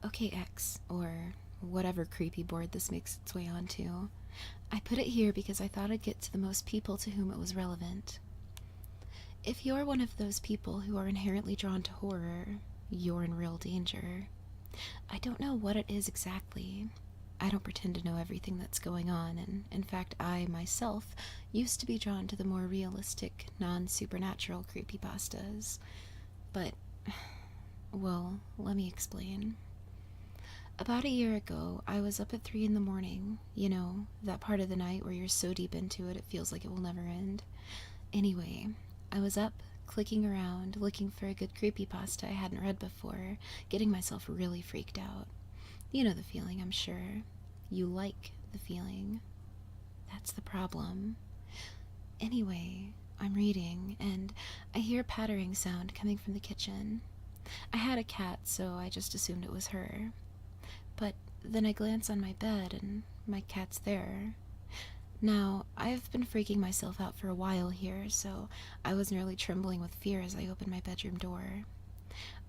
Okay, X, or whatever creepy board this makes its way onto. I put it here because I thought I'd get to the most people to whom it was relevant. If you're one of those people who are inherently drawn to horror, you're in real danger. I don't know what it is exactly. I don't pretend to know everything that's going on, and in fact, I, myself, used to be drawn to the more realistic, non-supernatural creepypastas. But, well, let me explain. About a year ago, I was up at 3 in the morning. You know, that part of the night where you're so deep into it, it feels like it will never end. Anyway, I was up, clicking around, looking for a good creepypasta I hadn't read before, getting myself really freaked out. You know the feeling, I'm sure. You like the feeling. That's the problem. Anyway, I'm reading, and I hear a pattering sound coming from the kitchen. I had a cat, so I just assumed it was her. But then I glance on my bed, and my cat's there. Now, I've been freaking myself out for a while here, so I was nearly trembling with fear as I opened my bedroom door.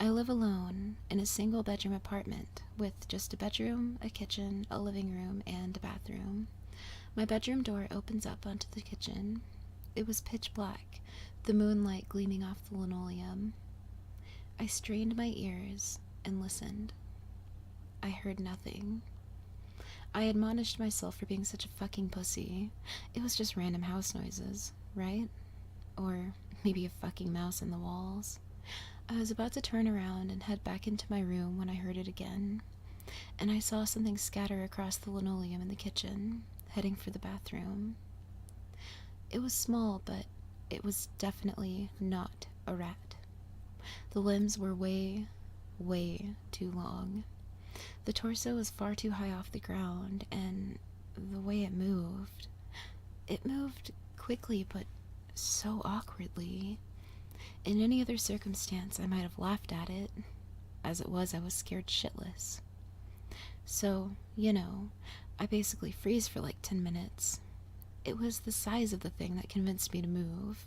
I live alone in a single bedroom apartment with just a bedroom, a kitchen, a living room, and a bathroom. My bedroom door opens up onto the kitchen. It was pitch black, the moonlight gleaming off the linoleum. I strained my ears and listened. I heard nothing. I admonished myself for being such a fucking pussy. It was just random house noises, right? Or maybe a fucking mouse in the walls. I was about to turn around and head back into my room when I heard it again, and I saw something scatter across the linoleum in the kitchen, heading for the bathroom. It was small, but it was definitely not a rat. The limbs were way, way too long. The torso was far too high off the ground, and the way it moved quickly but so awkwardly. In any other circumstance, I might have laughed at it. As it was, I was scared shitless. So, you know, I basically freeze for like 10 minutes. It was the size of the thing that convinced me to move.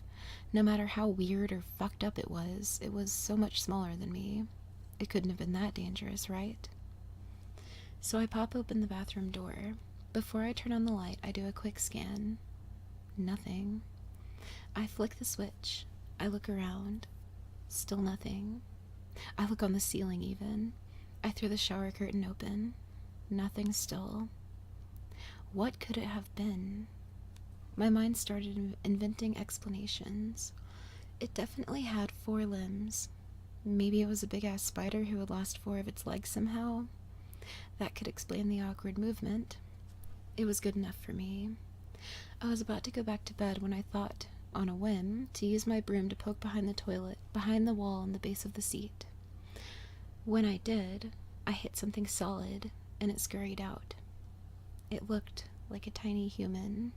No matter how weird or fucked up it was so much smaller than me. It couldn't have been that dangerous, right? So I pop open the bathroom door. Before I turn on the light, I do a quick scan. Nothing. I flick the switch. I look around. Still nothing. I look on the ceiling even. I throw the shower curtain open. Nothing still. What could it have been? My mind started inventing explanations. It definitely had 4 limbs. Maybe it was a big-ass spider who had lost 4 of its legs somehow. That could explain the awkward movement. It was good enough for me. I was about to go back to bed when I thought, on a whim, to use my broom to poke behind the toilet, behind the wall on the base of the seat. When I did, I hit something solid, and it scurried out. It looked like a tiny human.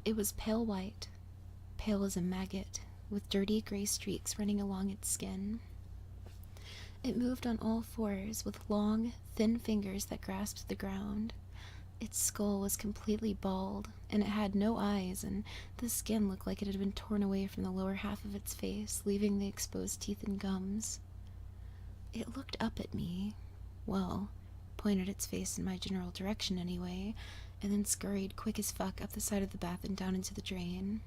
It was pale white, pale as a maggot, with dirty gray streaks running along its skin. It moved on all 4s with long, thin fingers that grasped the ground. Its skull was completely bald, and it had no eyes, and the skin looked like it had been torn away from the lower half of its face, leaving the exposed teeth and gums. It looked up at me. Well, pointed its face in my general direction anyway, and then scurried quick as fuck up the side of the bath and down into the drain.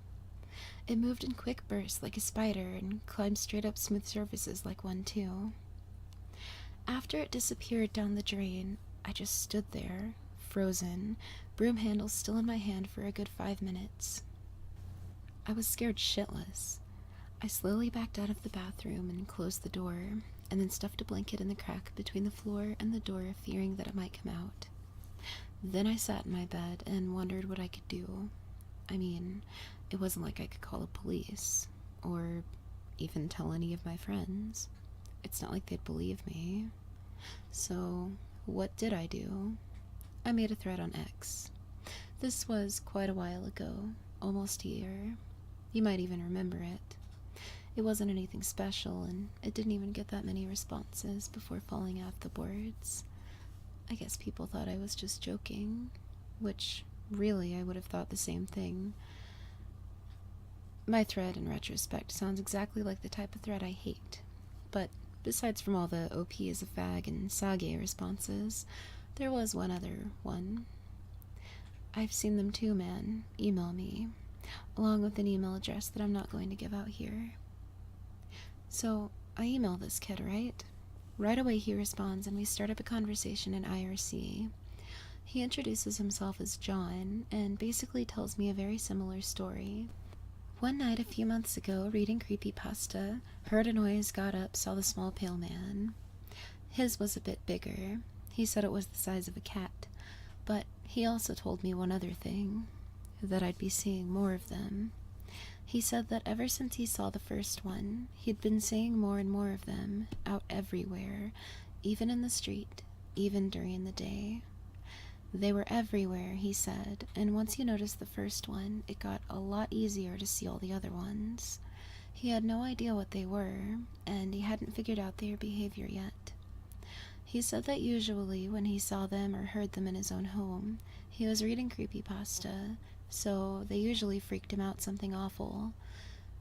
It moved in quick bursts like a spider and climbed straight up smooth surfaces like one too. After it disappeared down the drain, I just stood there, frozen, broom handle still in my hand for a good 5 minutes. I was scared shitless. I slowly backed out of the bathroom and closed the door, and then stuffed a blanket in the crack between the floor and the door, fearing that it might come out. Then I sat in my bed and wondered what I could do. I mean, it wasn't like I could call the police, or even tell any of my friends. It's not like they'd believe me. So, what did I do? I made a thread on X. This was quite a while ago, almost a year. You might even remember it. It wasn't anything special, and it didn't even get that many responses before falling off the boards. I guess people thought I was just joking, which, really, I would have thought the same thing. My thread, in retrospect, sounds exactly like the type of thread I hate, but besides from all the OP is a fag and Sage responses, there was one other one. I've seen them too, man, email me, along with an email address that I'm not going to give out here. So, I email this kid, right? Right away he responds and we start up a conversation in IRC. He introduces himself as John and basically tells me a very similar story. One night a few months ago, reading creepypasta, heard a noise, got up, saw the small pale man. His was a bit bigger. He said it was the size of a cat, but he also told me one other thing, that I'd be seeing more of them. He said that ever since he saw the first one, he'd been seeing more and more of them, out everywhere, even in the street, even during the day. They were everywhere, he said, and once you noticed the first one, it got a lot easier to see all the other ones. He had no idea what they were, and he hadn't figured out their behavior yet. He said that usually when he saw them or heard them in his own home, he was reading creepypasta, so they usually freaked him out something awful.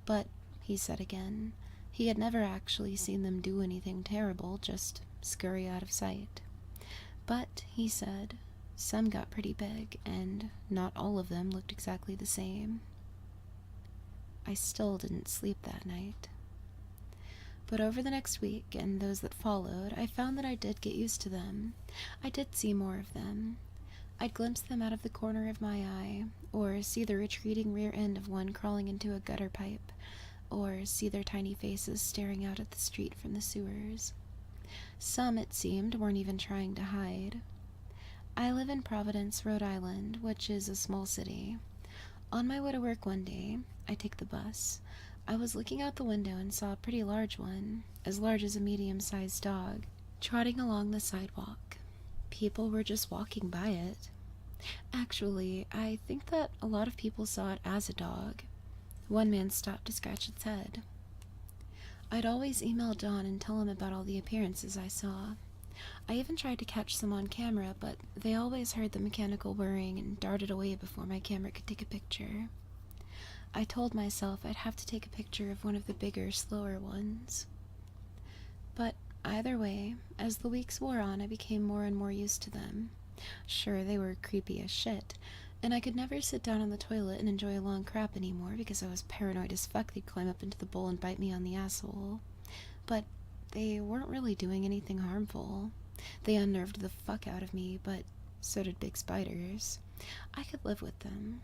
But, he said again, he had never actually seen them do anything terrible, just scurry out of sight. But, he said, some got pretty big, and not all of them looked exactly the same. I still didn't sleep that night. But over the next week, and those that followed, I found that I did get used to them. I did see more of them. I'd glimpse them out of the corner of my eye, or see the retreating rear end of one crawling into a gutter pipe, or see their tiny faces staring out at the street from the sewers. Some, it seemed, weren't even trying to hide. I live in Providence, Rhode Island, which is a small city. On my way to work one day, I take the bus. I was looking out the window and saw a pretty large one, as large as a medium-sized dog, trotting along the sidewalk. People were just walking by it. Actually, I think that a lot of people saw it as a dog. One man stopped to scratch its head. I'd always email John and tell him about all the appearances I saw. I even tried to catch some on camera, but they always heard the mechanical whirring and darted away before my camera could take a picture. I told myself I'd have to take a picture of one of the bigger, slower ones. But either way, as the weeks wore on, I became more and more used to them. Sure, they were creepy as shit, and I could never sit down on the toilet and enjoy a long crap anymore because I was paranoid as fuck they'd climb up into the bowl and bite me on the asshole. But they weren't really doing anything harmful. They unnerved the fuck out of me, but so did big spiders. I could live with them.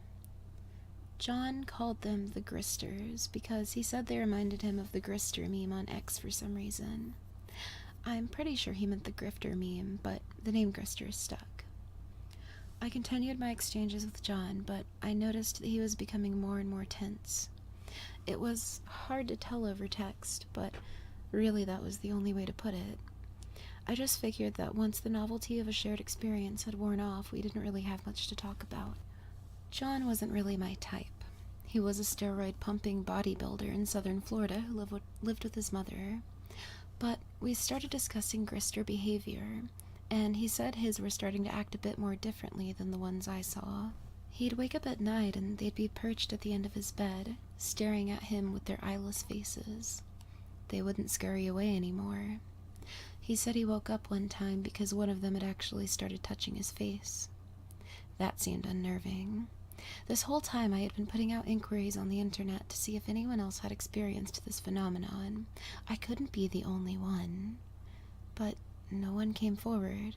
John called them the Gristers because he said they reminded him of the Grister meme on X for some reason. I'm pretty sure he meant the grifter meme, but the name Grister stuck. I continued my exchanges with John, but I noticed that he was becoming more and more tense. It was hard to tell over text, but really that was the only way to put it. I just figured that once the novelty of a shared experience had worn off, we didn't really have much to talk about. John wasn't really my type. He was a steroid-pumping bodybuilder in southern Florida who lived with his mother. But we started discussing Grister behavior, and he said his were starting to act a bit more differently than the ones I saw. He'd wake up at night and they'd be perched at the end of his bed, staring at him with their eyeless faces. They wouldn't scurry away anymore. He said he woke up one time because one of them had actually started touching his face. That seemed unnerving. This whole time I had been putting out inquiries on the internet to see if anyone else had experienced this phenomenon. I couldn't be the only one. But no one came forward.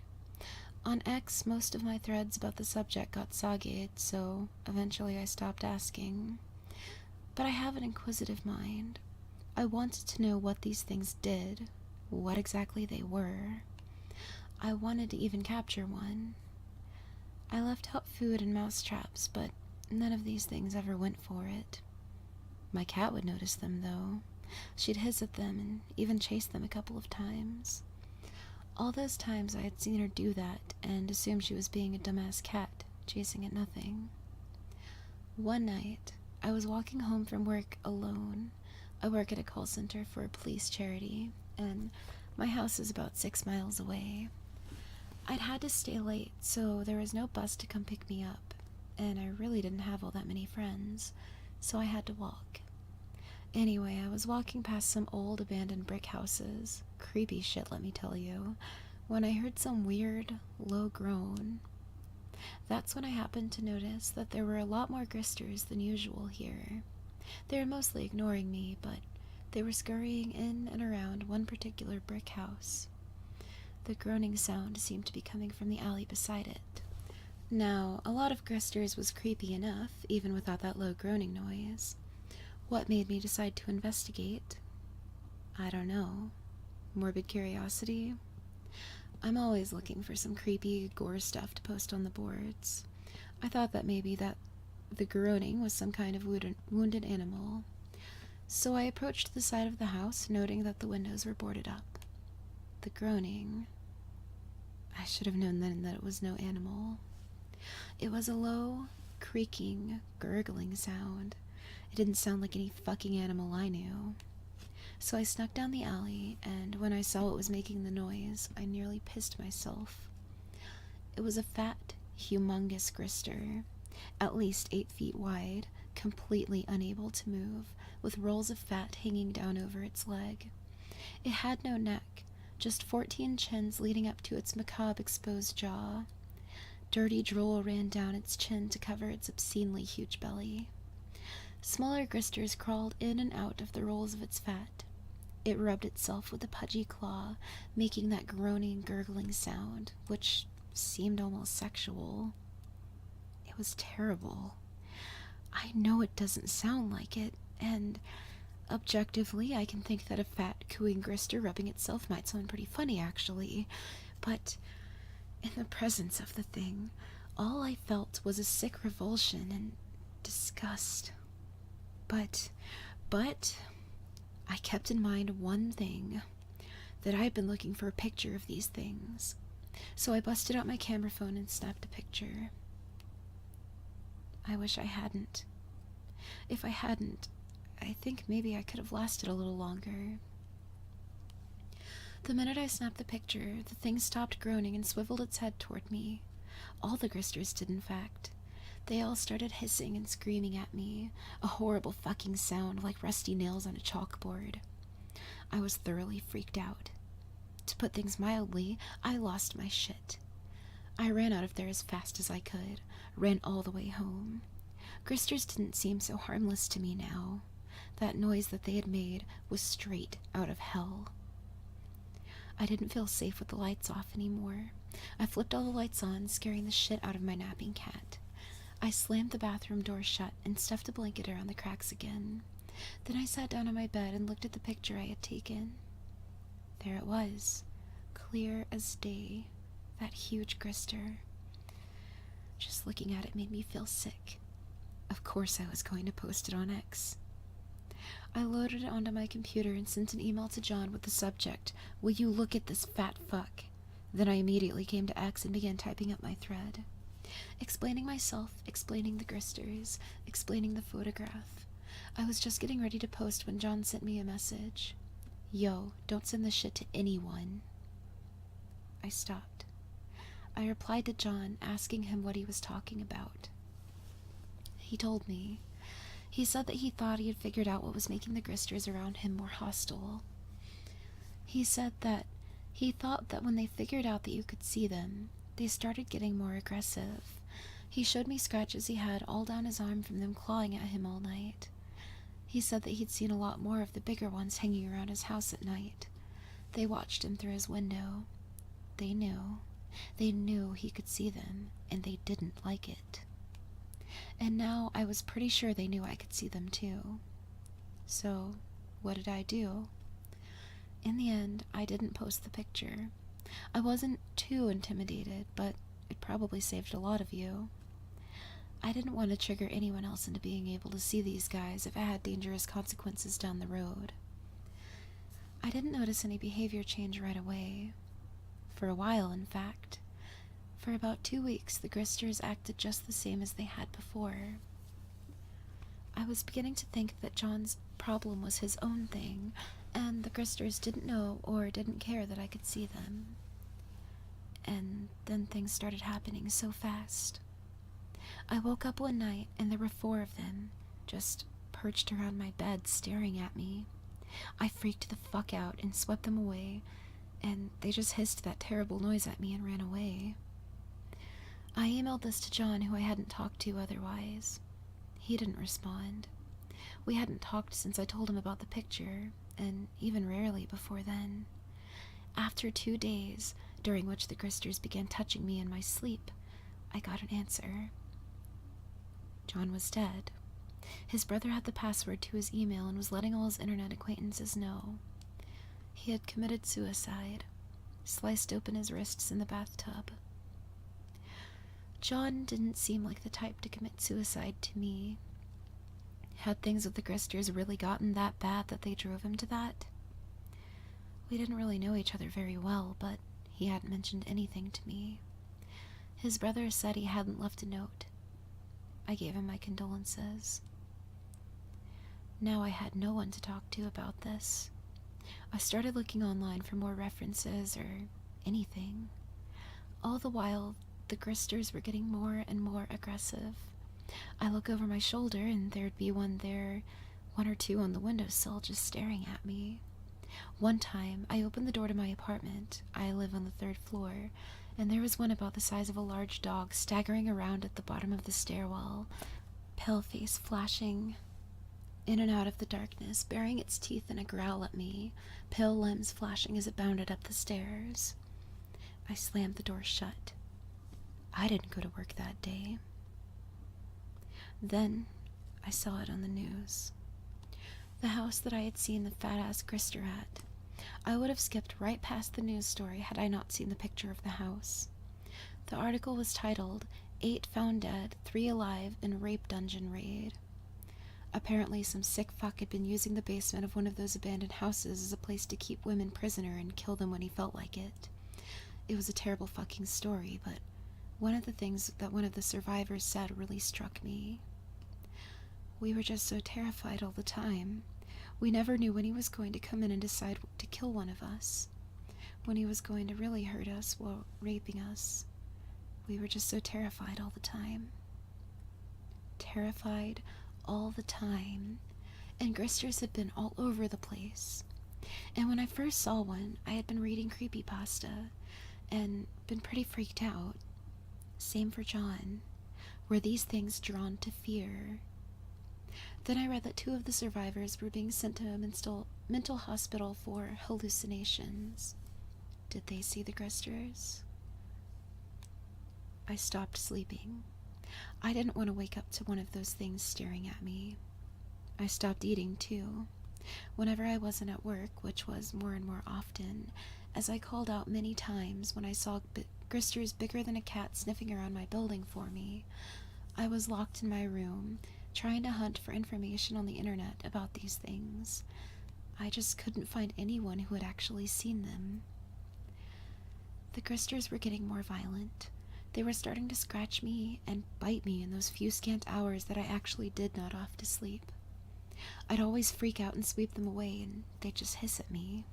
On X, most of my threads about the subject got saged, so eventually I stopped asking. But I have an inquisitive mind. I wanted to know what these things did, what exactly they were. I wanted to even capture one. I left out food and mouse traps, but none of these things ever went for it. My cat would notice them, though. She'd hiss at them and even chase them a couple of times. All those times I had seen her do that and assumed she was being a dumbass cat, chasing at nothing. One night, I was walking home from work alone. I work at a call center for a police charity, and my house is about 6 miles away. I'd had to stay late, so there was no bus to come pick me up, and I really didn't have all that many friends, so I had to walk. Anyway, I was walking past some old abandoned brick houses. Creepy shit, let me tell you. When I heard some weird, low groan. That's when I happened to notice that there were a lot more gristers than usual here. They were mostly ignoring me, but they were scurrying in and around one particular brick house. The groaning sound seemed to be coming from the alley beside it. Now, a lot of gristers was creepy enough, even without that low groaning noise. What made me decide to investigate? I don't know. Morbid curiosity? I'm always looking for some creepy gore stuff to post on the boards. I thought that maybe the groaning was some kind of wounded animal. So I approached the side of the house, noting that the windows were boarded up. The groaning... I should have known then that it was no animal. It was a low, creaking, gurgling sound. It didn't sound like any fucking animal I knew. So I snuck down the alley, and when I saw what was making the noise, I nearly pissed myself. It was a fat, humongous grister, at least 8 feet wide, completely unable to move, with rolls of fat hanging down over its leg. It had no neck, just 14 chins leading up to its macabre exposed jaw. Dirty drool ran down its chin to cover its obscenely huge belly. Smaller gristers crawled in and out of the rolls of its fat. It rubbed itself with a pudgy claw, making that groaning, gurgling sound, which seemed almost sexual. It was terrible. I know it doesn't sound like it, and objectively I can think that a fat, cooing grister rubbing itself might sound pretty funny, actually, but in the presence of the thing, all I felt was a sick revulsion and disgust. But I kept in mind one thing, that I had been looking for a picture of these things. So I busted out my camera phone and snapped a picture. I wish I hadn't. If I hadn't, I think maybe I could have lasted a little longer. The minute I snapped the picture, the thing stopped groaning and swiveled its head toward me. All the gristers did, in fact. They all started hissing and screaming at me, a horrible fucking sound like rusty nails on a chalkboard. I was thoroughly freaked out. To put things mildly, I lost my shit. I ran out of there as fast as I could, ran all the way home. Gristers didn't seem so harmless to me now. That noise that they had made was straight out of hell. I didn't feel safe with the lights off anymore. I flipped all the lights on, scaring the shit out of my napping cat. I slammed the bathroom door shut and stuffed a blanket around the cracks again. Then I sat down on my bed and looked at the picture I had taken. There it was, clear as day, that huge grister. Just looking at it made me feel sick. Of course I was going to post it on X. I loaded it onto my computer and sent an email to John with the subject, "Will you look at this fat fuck?" Then I immediately came to X and began typing up my thread. Explaining myself, explaining the gristers, explaining the photograph. I was just getting ready to post when John sent me a message. "Yo, don't send this shit to anyone." I stopped. I replied to John, asking him what he was talking about. He told me. He said that he thought he had figured out what was making the gristers around him more hostile. He said that he thought that when they figured out that you could see them, they started getting more aggressive. He showed me scratches he had all down his arm from them clawing at him all night. He said that he'd seen a lot more of the bigger ones hanging around his house at night. They watched him through his window. They knew. They knew he could see them, and they didn't like it. And now I was pretty sure they knew I could see them too. So, what did I do? In the end, I didn't post the picture. I wasn't too intimidated, but it probably saved a lot of you. I didn't want to trigger anyone else into being able to see these guys if it had dangerous consequences down the road. I didn't notice any behavior change right away. For a while, in fact. For about 2 weeks, the gristers acted just the same as they had before. I was beginning to think that John's problem was his own thing, and the gristers didn't know or didn't care that I could see them. And then things started happening so fast. I woke up one night and there were 4 of them, just perched around my bed staring at me. I freaked the fuck out and swept them away, and they just hissed that terrible noise at me and ran away. I emailed this to John, who I hadn't talked to otherwise. He didn't respond. We hadn't talked since I told him about the picture, and even rarely before then. After 2 days, during which the Gristers began touching me in my sleep, I got an answer. John was dead. His brother had the password to his email and was letting all his internet acquaintances know. He had committed suicide, sliced open his wrists in the bathtub. John didn't seem like the type to commit suicide to me. Had things with the Gristers really gotten that bad that they drove him to that? We didn't really know each other very well, but he hadn't mentioned anything to me. His brother said he hadn't left a note. I gave him my condolences. Now I had no one to talk to about this. I started looking online for more references or anything. All the while, the Gristers were getting more and more aggressive. I look over my shoulder and there'd be one there, 1 or 2 on the windowsill just staring at me. One time, I opened the door to my apartment. I live on the 3rd floor, and there was one about the size of a large dog staggering around at the bottom of the stairwell, pale face flashing in and out of the darkness, baring its teeth in a growl at me, pale limbs flashing as it bounded up the stairs. I slammed the door shut. I didn't go to work that day. Then, I saw it on the news. The house that I had seen the fat-ass Grister at. I would have skipped right past the news story had I not seen the picture of the house. The article was titled, 8 Found Dead, 3 Alive in Rape Dungeon Raid. Apparently some sick fuck had been using the basement of one of those abandoned houses as a place to keep women prisoner and kill them when he felt like it. It was a terrible fucking story, but one of the things that one of the survivors said really struck me. We were just so terrified all the time. We never knew when he was going to come in and decide to kill one of us. When he was going to really hurt us while raping us. We were just so terrified all the time. Terrified all the time. And Gristers had been all over the place. And when I first saw one, I had been reading creepypasta and been pretty freaked out. Same for John. Were these things drawn to fear? Then I read that 2 of the survivors were being sent to a mental hospital for hallucinations. Did they see the Gristers? I stopped sleeping. I didn't want to wake up to one of those things staring at me. I stopped eating, too. Whenever I wasn't at work, which was more and more often, as I called out many times when I saw Gristers bigger than a cat sniffing around my building for me, I was locked in my room, trying to hunt for information on the internet about these things. I just couldn't find anyone who had actually seen them. The Gristers were getting more violent. They were starting to scratch me and bite me in those few scant hours that I actually did nod off to sleep. I'd always freak out and sweep them away, and they'd just hiss at me.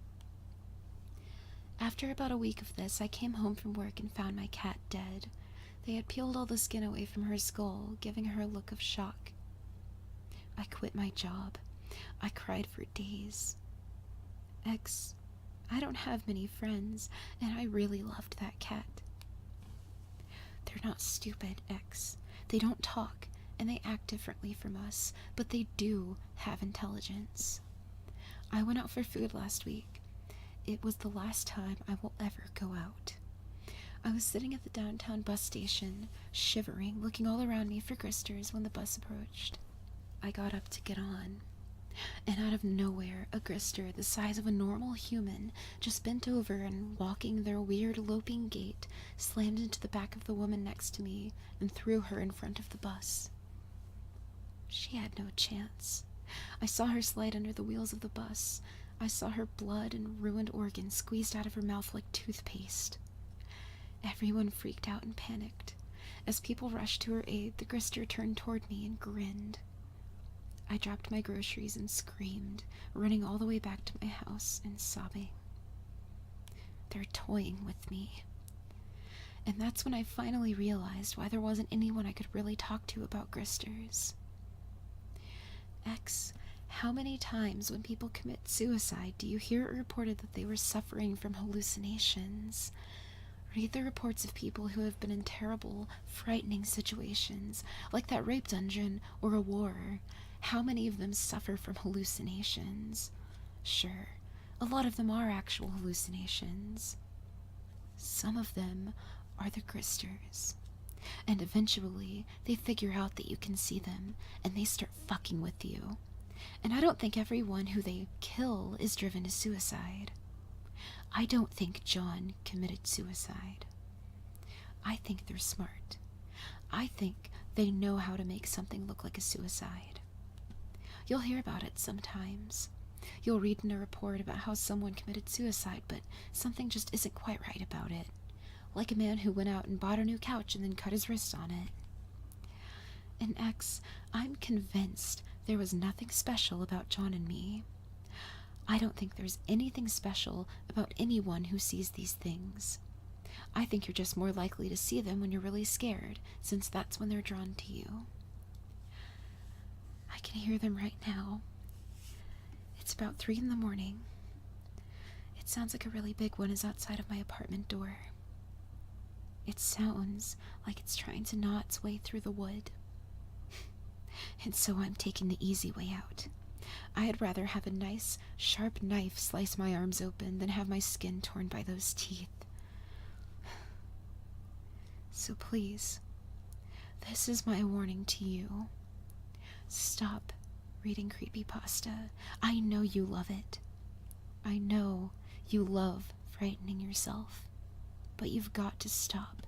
After about a week of this, I came home from work and found my cat dead. They had peeled all the skin away from her skull, giving her a look of shock. I quit my job. I cried for days. X, I don't have many friends, and I really loved that cat. They're not stupid, X. They don't talk, and they act differently from us, but they do have intelligence. I went out for food last week. It was the last time I will ever go out. I was sitting at the downtown bus station, shivering, looking all around me for Gristers when the bus approached. I got up to get on, and out of nowhere, a Grister the size of a normal human just bent over and, walking their weird loping gait, slammed into the back of the woman next to me and threw her in front of the bus. She had no chance. I saw her slide under the wheels of the bus. I saw her blood and ruined organs squeezed out of her mouth like toothpaste. Everyone freaked out and panicked. As people rushed to her aid, the Grister turned toward me and grinned. I dropped my groceries and screamed, running all the way back to my house and sobbing. They're toying with me. And that's when I finally realized why there wasn't anyone I could really talk to about Gristers. X, how many times when people commit suicide do you hear it reported that they were suffering from hallucinations? Read the reports of people who have been in terrible, frightening situations, like that rape dungeon or a war. How many of them suffer from hallucinations? Sure, a lot of them are actual hallucinations. Some of them are the Gristers. And eventually, they figure out that you can see them, and they start fucking with you. And I don't think everyone who they kill is driven to suicide. I don't think John committed suicide. I think they're smart. I think they know how to make something look like a suicide. You'll hear about it sometimes. You'll read in a report about how someone committed suicide, but something just isn't quite right about it. Like a man who went out and bought a new couch and then cut his wrist on it. And X, I'm convinced there was nothing special about John and me. I don't think there's anything special about anyone who sees these things. I think you're just more likely to see them when you're really scared, since that's when they're drawn to you. I can hear them right now. It's about 3 in the morning. It sounds like a really big one is outside of my apartment door. It sounds like it's trying to gnaw its way through the wood. And so I'm taking the easy way out. I'd rather have a nice, sharp knife slice my arms open than have my skin torn by those teeth. So please, this is my warning to you. Stop reading creepypasta. I know you love it. I know you love frightening yourself. But you've got to stop.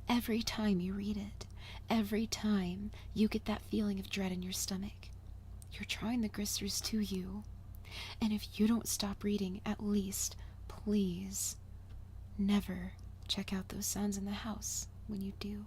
Every time you read it, every time you get that feeling of dread in your stomach, you're drawing the Gristers to you. And if you don't stop reading, at least, please, never check out those sounds in the house when you do.